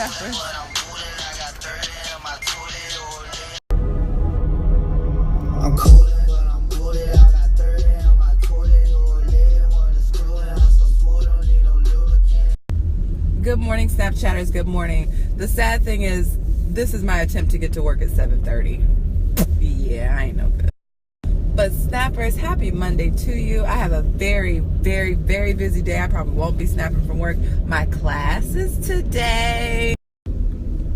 snapper. I'm cool, but I'm booted. I got 30 on my tootie. Or living when it's screwing. I'm so smooth, don't need no lubricant. Good morning, Snapchatters. Good morning. The sad thing is, this is my attempt to get to work at 7:30. Yeah, I ain't no good. But Snappers, happy Monday to you. I have a very, very, very busy day. I probably won't be snapping from work. My class is today.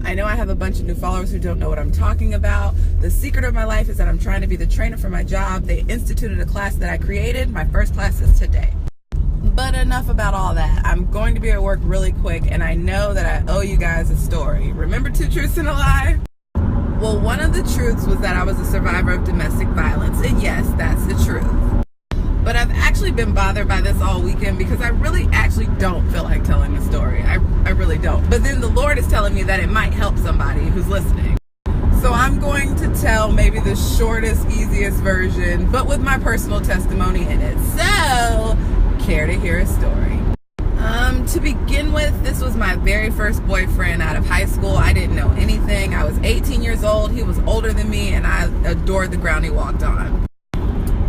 I know I have a bunch of new followers who don't know what I'm talking about. The secret of my life is that I'm trying to be the trainer for my job. They instituted a class that I created. My first class is today. But enough about all that. I'm going to be at work really quick, and I know that I owe you guys a story. Remember 2 truths and a lie? Well, one of the truths was that I was a survivor of domestic violence, and yes, that's the truth. But I've actually been bothered by this all weekend because I really actually don't feel like telling the story. I really don't. But then the Lord is telling me that it might help somebody who's listening. So I'm going to tell maybe the shortest, easiest version, but with my personal testimony in it. So, care to hear a story? To begin with, this was my very first boyfriend out of high school. I didn't know anything. I was 18 years old. He was older than me, and I adored the ground he walked on.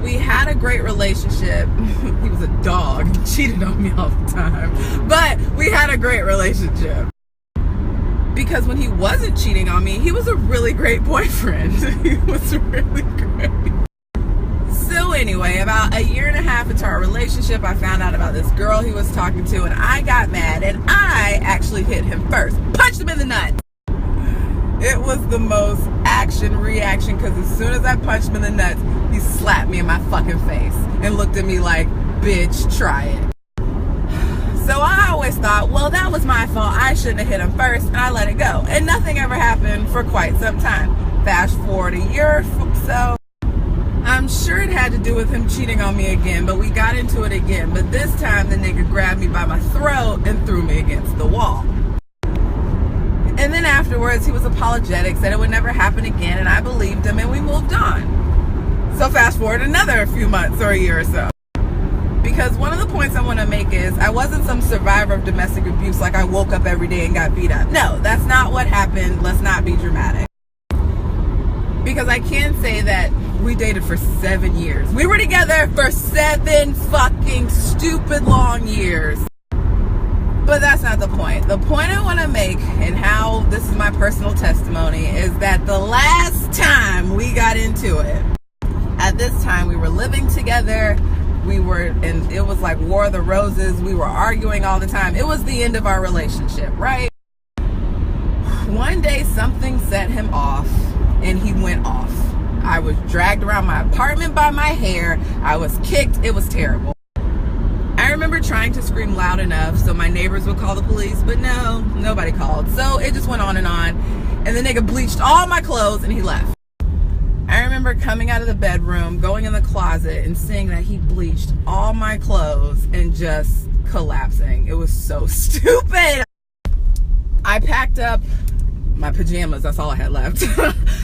We had a great relationship. He was a dog. He cheated on me all the time. But we had a great relationship. Because when he wasn't cheating on me, he was a really great boyfriend. He was really great. So anyway, about a year and a half into our relationship, I found out about this girl he was talking to, and I got mad, and I actually hit him first. Punched him in the nuts. It was the most action-reaction, because as soon as I punched him in the nuts, he slapped me in my fucking face and looked at me like, bitch, try it. So I always thought, well, that was my fault. I shouldn't have hit him first, and I let it go. And nothing ever happened for quite some time. Fast forward a year or so. I'm sure it had to do with him cheating on me again, but we got into it again. But this time, the nigga grabbed me by my throat and threw me against the wall. And then afterwards, he was apologetic, said it would never happen again, and I believed him, and we moved on. So fast forward another few months or a year or so. Because one of the points I want to make is, I wasn't some survivor of domestic abuse, like I woke up every day and got beat up. No, that's not what happened. Let's not be dramatic. Because I can say that we dated for 7 years. We were together for 7 fucking stupid long years. But that's not the point. The point I want to make, and how this is my personal testimony, is that the last time we got into it, at this time we were living together, and it was like War of the Roses. We were arguing all the time. It was the end of our relationship, right? One day something set him off, and he went off. I was dragged around my apartment by my hair. I was kicked. It was terrible. I remember trying to scream loud enough so my neighbors would call the police, but no, nobody called. So it just went on, and the nigga bleached all my clothes and he left. I remember coming out of the bedroom, going in the closet, and seeing that he bleached all my clothes and just collapsing. It was so stupid. I packed up my pajamas. That's all I had left.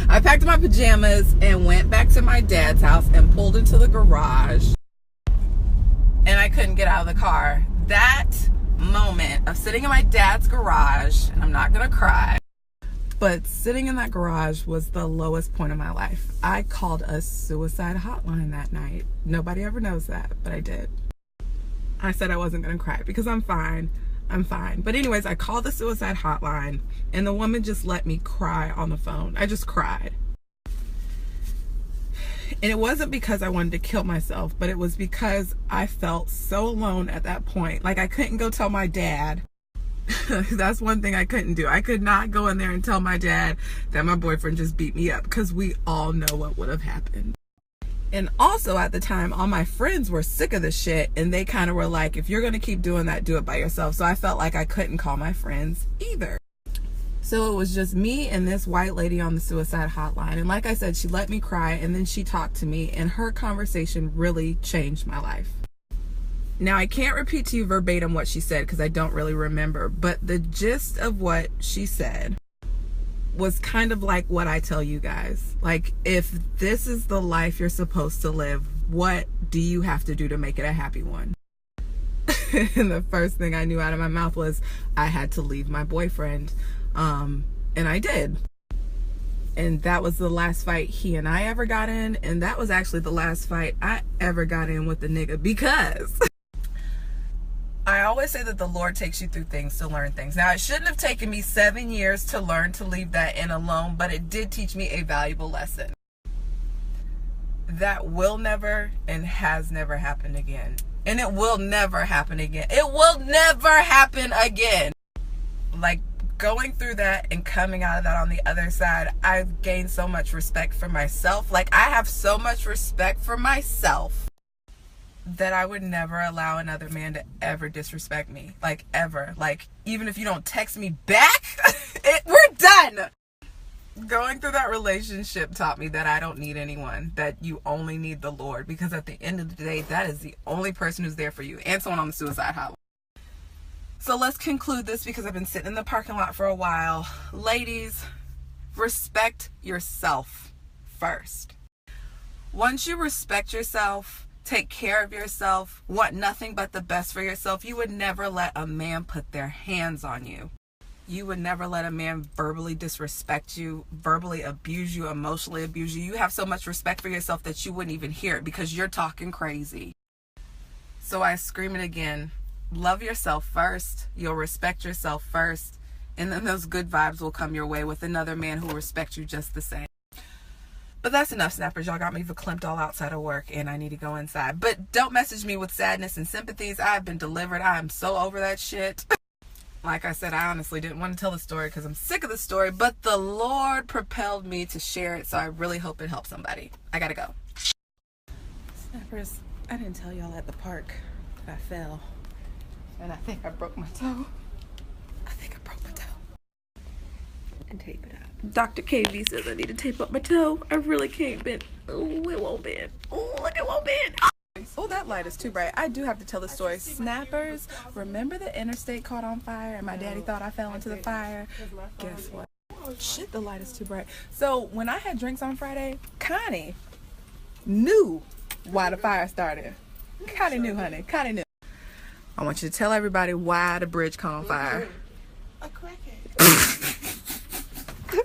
I packed up my pajamas and went back to my dad's house and pulled into the garage. And I couldn't get out of the car. That moment of sitting in my dad's garage, and I'm not gonna cry, but sitting in that garage was the lowest point of my life. I called a suicide hotline that night. Nobody ever knows that, but I did. I said I wasn't gonna cry because I'm fine. I'm fine. But anyways, I called the suicide hotline, and the woman just let me cry on the phone. I just cried. And it wasn't because I wanted to kill myself, but it was because I felt so alone at that point. Like, I couldn't go tell my dad. That's one thing I couldn't do. I could not go in there and tell my dad that my boyfriend just beat me up, because we all know what would have happened. And also at the time, all my friends were sick of the shit, and they kind of were like, if you're going to keep doing that, do it by yourself. So I felt like I couldn't call my friends either. So it was just me and this white lady on the suicide hotline. And like I said, she let me cry, and then she talked to me, and her conversation really changed my life. Now, I can't repeat to you verbatim what she said because I don't really remember, but the gist of what she said was kind of like what I tell you guys. Like, if this is the life you're supposed to live, what do you have to do to make it a happy one? And the first thing I knew out of my mouth was I had to leave my boyfriend. And I did. And that was the last fight he and I ever got in. And that was actually the last fight I ever got in with the nigga, because I always say that the Lord takes you through things to learn things. Now, it shouldn't have taken me 7 years to learn to leave that in alone, but it did teach me a valuable lesson. That will never and has never happened again. And it will never happen again. It will never happen again. Like, going through that and coming out of that on the other side, I've gained so much respect for myself. Like, I have so much respect for myself that I would never allow another man to ever disrespect me. Like, ever. Like, even if you don't text me back, we're done. Going through that relationship taught me that I don't need anyone, that you only need the Lord, because at the end of the day, that is the only person who's there for you, and someone on the suicide hotline. So let's conclude this, because I've been sitting in the parking lot for a while. Ladies, respect yourself first. Once you respect yourself, take care of yourself, want nothing but the best for yourself, you would never let a man put their hands on you. You would never let a man verbally disrespect you, verbally abuse you, emotionally abuse you. You have so much respect for yourself that you wouldn't even hear it, because you're talking crazy. So I scream it again. Love yourself first. You'll respect yourself first. And then those good vibes will come your way with another man who will respect you just the same. But that's enough, snappers. Y'all got me verklempt all outside of work, and I need to go inside. But don't message me with sadness and sympathies. I've been delivered. I am so over that shit. Like I said, I honestly didn't want to tell the story because I'm sick of the story, but the Lord propelled me to share it, so I really hope it helps somebody. I gotta go. Snappers, I didn't tell y'all at the park that I fell, and I think I broke my toe. And tape it up. Dr. KV says I need to tape up my toe. I really can't bend. Oh, it won't bend. Oh, it won't bend. Oh, that light is too bright. I do have to tell the story. Snappers, remember the interstate caught on fire and my daddy thought I fell into the fire? Guess what? Oh, shit, the light is too bright. So when I had drinks on Friday, Connie knew why the fire started. Connie knew, honey. Connie knew. I want you to tell everybody why the bridge caught on fire. A crackhead.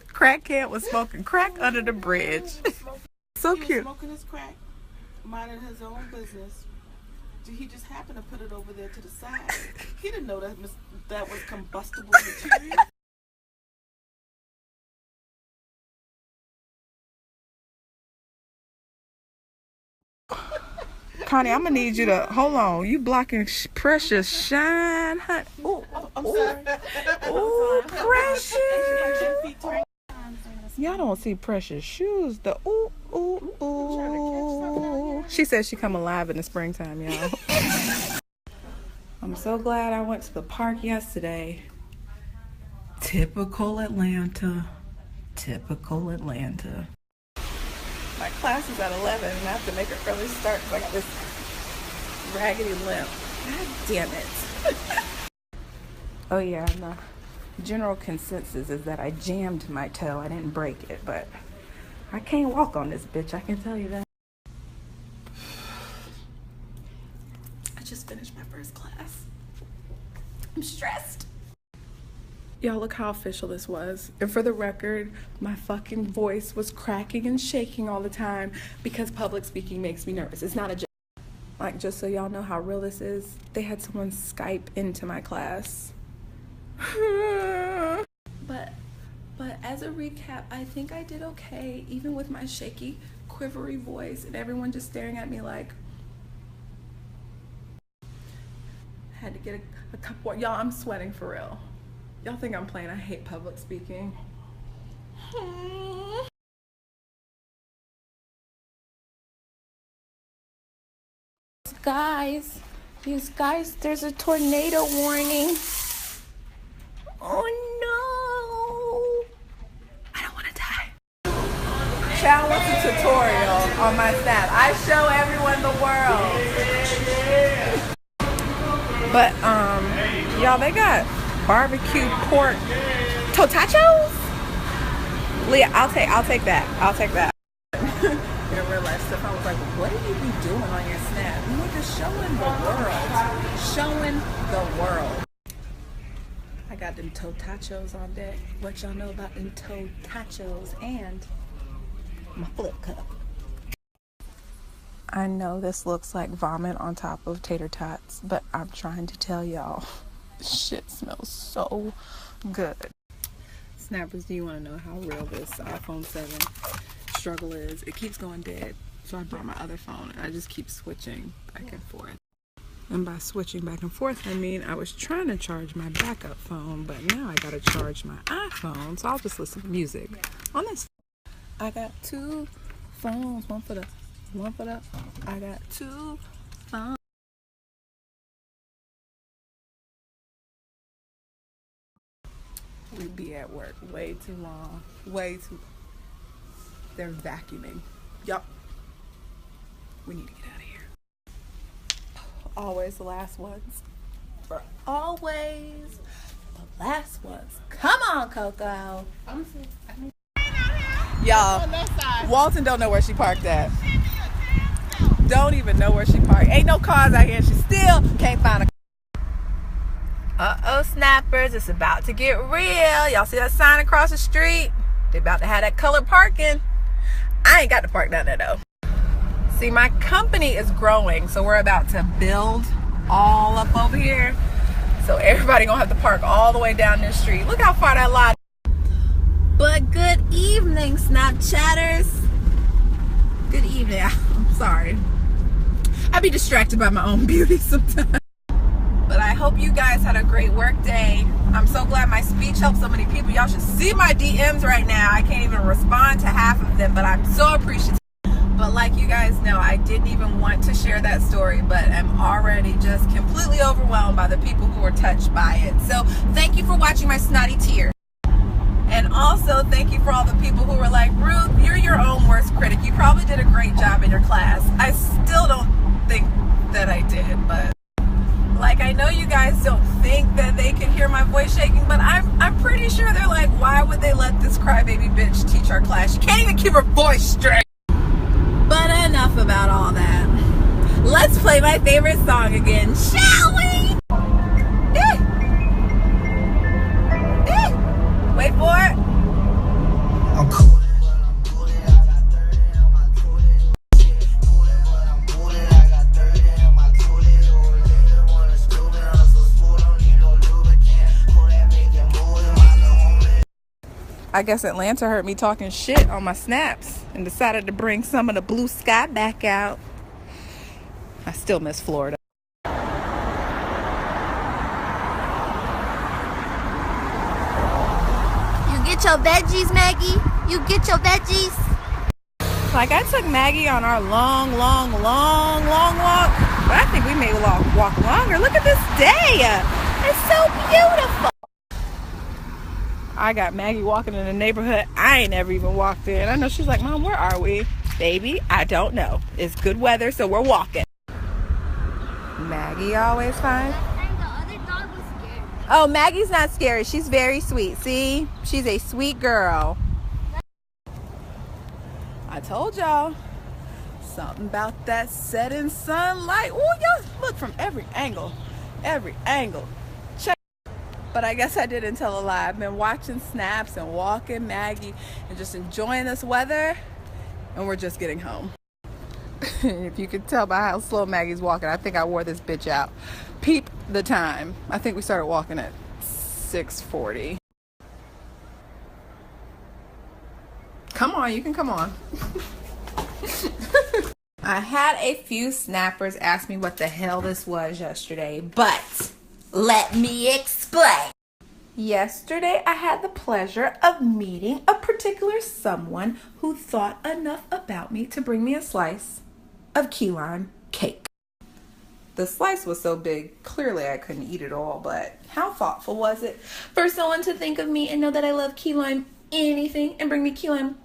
Crackhead was smoking crack under the bridge. So He cute. was smoking his crack, minding his own business. He just happened to put it over there to the side. He didn't know that was combustible material. Connie, I'm gonna need you to hold on. You blocking Precious shine, honey. Ooh, I'm sorry. ooh, Precious. Precious. Y'all don't see Precious shoes. The ooh, ooh, ooh. She said she come alive in the springtime, y'all. I'm so glad I went to the park yesterday. Typical Atlanta. Typical Atlanta. My class is at 11 and I have to make an early start because I got this raggedy limp. God damn it. Oh yeah, and the general consensus is that I jammed my toe. I didn't break it, but I can't walk on this bitch, I can tell you that. I just finished my first class. I'm stressed. Y'all, look how official this was. And for the record, my fucking voice was cracking and shaking all the time because public speaking makes me nervous. It's not a joke. Like, just so y'all know how real this is, they had someone Skype into my class. But as a recap, I think I did okay, even with my shaky, quivery voice and everyone just staring at me like, had to get a couple. Y'all, I'm sweating for real. Y'all think I'm playing. I hate public speaking. Guys, there's a tornado warning. Oh no! I don't want to die. Child, what's a tutorial on my Snap? I show everyone the world. But y'all, they got barbecue pork totachos. Leah, I'll take that. You know, real life stuff. I was like, what do you be doing on your Snap? You were just showing the world. I got them totachos on deck. What y'all know about them totachos and my flip cup. I know this looks like vomit on top of tater tots, but I'm trying to tell y'all, shit smells so good. Snappers, do you want to know how real this iPhone 7 struggle is? It keeps going dead, so I brought my other phone and I just keep switching back and forth. And by switching back and forth, I mean I was trying to charge my backup phone, but now I gotta charge my iPhone, so I'll just listen to music on this. I got two phones, one for the. I got two phones. We be at work way too long, They're vacuuming. Yup. We need to get out of here. Always the last ones. For always the last ones. Come on, Coco. Y'all, Walton don't know where she parked at. Don't even know where she parked. Ain't no cars out here. She still can't find a car. Uh-oh, snappers. It's about to get real. Y'all see that sign across the street? They about to have that colored parking. I ain't got to park down there, though. See, my company is growing, so we're about to build all up over here. So everybody gonna have to park all the way down this street. Look how far that lot is. But good evening, Snapchatters. Good evening. I'm sorry. I be distracted by my own beauty sometimes. But I hope you guys had a great work day. I'm so glad my speech helped so many people. Y'all should see my DMs right now. I can't even respond to half of them, but I'm so appreciative. But like you guys know, I didn't even want to share that story, but I'm already just completely overwhelmed by the people who were touched by it. So thank you for watching my snotty tears. And also thank you for all the people who were like, Ruth, you're your own worst critic. You probably did a great job in your class. I still don't think that I did, but like, I know you guys don't think that they can hear my voice shaking, but I'm pretty sure they're like, why would they let this crybaby bitch teach our class? She can't even keep her voice straight. But enough about all that. Let's play my favorite song again, shall we? Wait for it. I'm coolin', but I'm coolin'. I got 30 on my coolin'. Coolin', but I'm coolin'. I got 30 on my coolin'. Or later, wanna scoop it. I'm so smooth, don't need no lubricant. Pull that, make it move. My little homie. I guess Atlanta heard me talking shit on my snaps and decided to bring some of the blue sky back out. I still miss Florida. Get your veggies, Maggie. You get your veggies. Like, I took Maggie on our long walk, but I think we may walk longer. Look at this day. It's so beautiful. I got Maggie walking in a neighborhood I ain't never even walked in. I know she's like, Mom, where are we? Baby, I don't know. It's good weather, so we're walking. Maggie always fine. Oh, Maggie's not scary. She's very sweet. See? She's a sweet girl. I told y'all. Something about that setting sunlight. Oh, y'all look from every angle. Every angle. Check. But I guess I didn't tell a lie. I've been watching snaps and walking Maggie and just enjoying this weather. And we're just getting home. If you could tell by how slow Maggie's walking, I think I wore this bitch out. Peep the time. I think we started walking at 6:40. Come on, you can come on. I had a few snappers ask me what the hell this was yesterday, but let me explain. Yesterday, I had the pleasure of meeting a particular someone who thought enough about me to bring me a slice of key lime cake. The slice was so big, clearly I couldn't eat it all, but how thoughtful was it for someone to think of me and know that I love key lime anything and bring me key lime